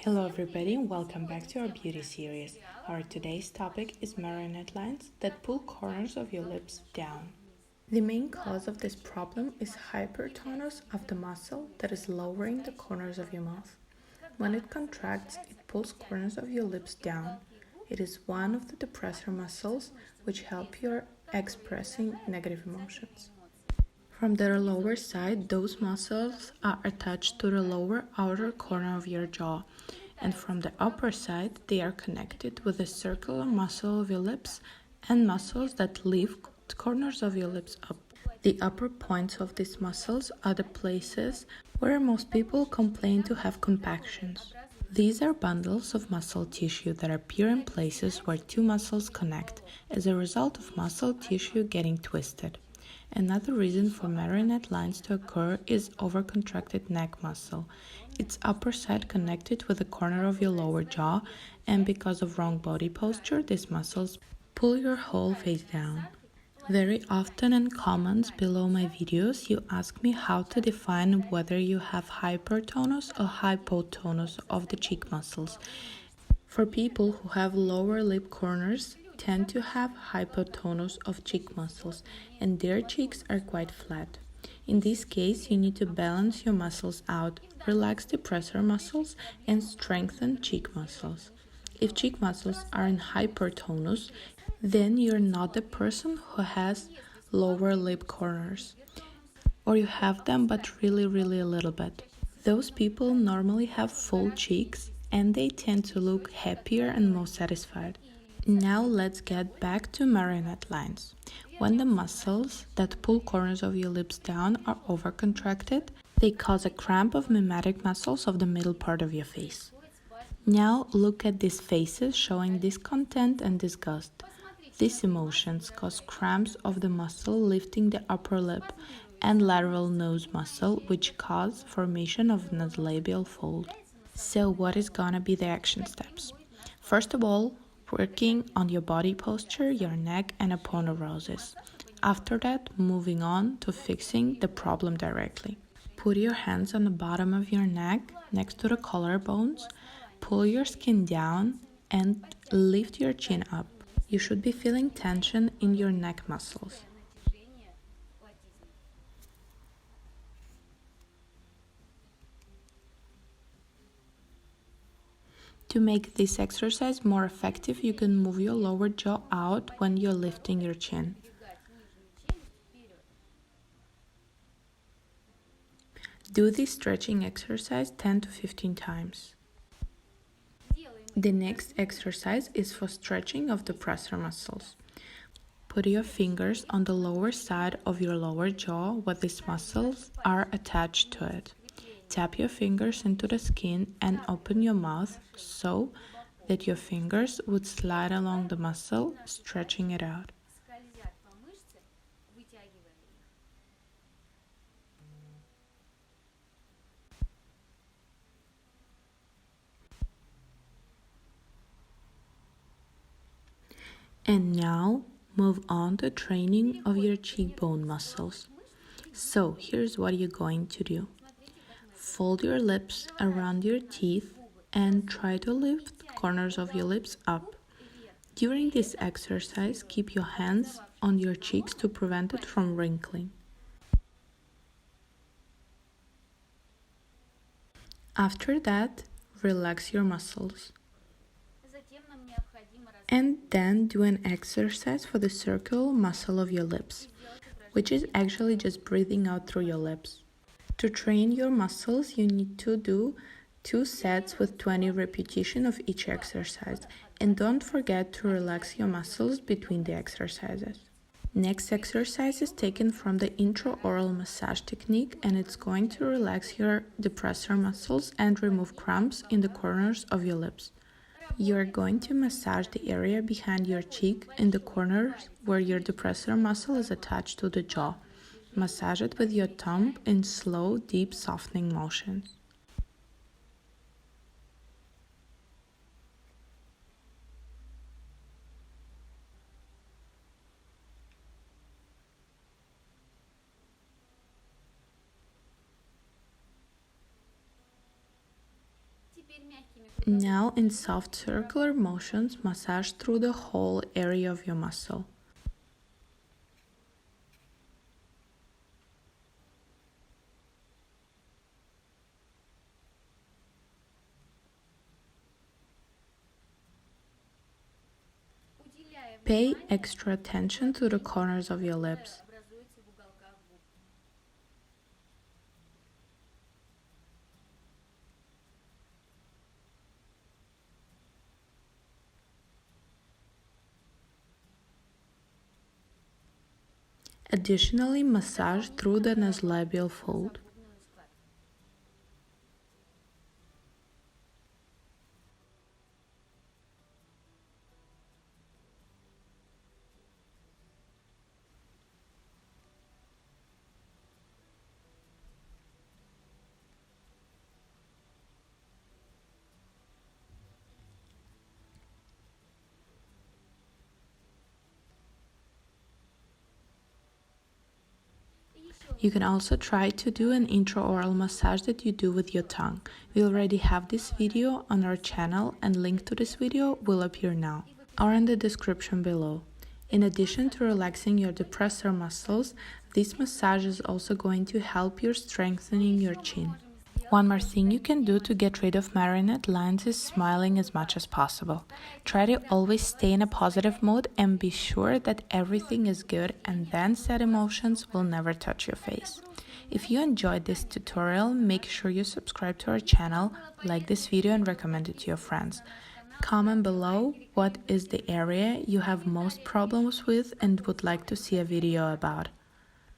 Hello everybody and welcome back to our beauty series. Our today's topic is marionette lines that pull corners of your lips down. The main cause of this problem is hypertonus of the muscle that is lowering the corners of your mouth. When it contracts, it pulls corners of your lips down. It is one of the depressor muscles which help your expressing negative emotions. From their lower side, those muscles are attached to the lower outer corner of your jaw, and from the upper side, they are connected with the circular muscle of your lips and muscles that lift corners of your lips up. The upper points of these muscles are the places where most people complain to have compactions. These are bundles of muscle tissue that appear in places where two muscles connect as a result of muscle tissue getting twisted. Another reason for marionette lines to occur is overcontracted neck muscle. Its upper side connected with the corner of your lower jaw, and because of wrong body posture, these muscles pull your whole face down. Very often in comments below my videos, you ask me how to define whether you have hypertonus or hypotonus of the cheek muscles. For people who have lower lip corners, tend to have hypotonus of cheek muscles and their cheeks are quite flat. In this case, you need to balance your muscles out, relax depressor muscles and strengthen cheek muscles. If cheek muscles are in hypertonus, then you're not the person who has lower lip corners, or you have them but really a little bit. Those people normally have full cheeks and they tend to look happier and more satisfied. Now let's get back to marionette lines. When the muscles that pull corners of your lips down are overcontracted, they cause a cramp of mimetic muscles of the middle part of your face. Now look at these faces showing discontent and disgust. These emotions cause cramps of the muscle lifting the upper lip and lateral nose muscle, which cause formation of nasolabial fold. So what is gonna be the action steps? First of all, working on your body posture, your neck and aponeurosis. After that, moving on to fixing the problem directly. Put your hands on the bottom of your neck, next to the collarbones, pull your skin down and lift your chin up. You should be feeling tension in your neck muscles. To make this exercise more effective, you can move your lower jaw out when you're lifting your chin. Do this stretching exercise 10 to 15 times. The next exercise is for stretching of the depressor muscles. Put your fingers on the lower side of your lower jaw where these muscles are attached to it. Tap your fingers into the skin and open your mouth so that your fingers would slide along the muscle, stretching it out. And now move on to training of your cheekbone muscles. So here's what you're going to do. Fold your lips around your teeth and try to lift corners of your lips up. During this exercise, keep your hands on your cheeks to prevent it from wrinkling. After that, relax your muscles. And then do an exercise for the circular muscle of your lips, which is actually just breathing out through your lips. To train your muscles, you need to do 2 sets with 20 repetitions of each exercise, and don't forget to relax your muscles between the exercises. Next exercise is taken from the intraoral massage technique, and it's going to relax your depressor muscles and remove cramps in the corners of your lips. You are going to massage the area behind your cheek in the corners where your depressor muscle is attached to the jaw. Massage it with your thumb in slow, deep softening motions. Now, in soft circular motions, massage through the whole area of your muscle. Pay extra attention to the corners of your lips. Additionally, massage through the nasolabial fold. You can also try to do an intraoral massage that you do with your tongue. We already have this video on our channel and link to this video will appear now or in the description below. In addition to relaxing your depressor muscles, this massage is also going to help you strengthening your chin. One more thing you can do to get rid of marionette lines is smiling as much as possible. Try to always stay in a positive mood and be sure that everything is good, and then sad emotions will never touch your face. If you enjoyed this tutorial, make sure you subscribe to our channel, like this video and recommend it to your friends. Comment below what is the area you have most problems with and would like to see a video about.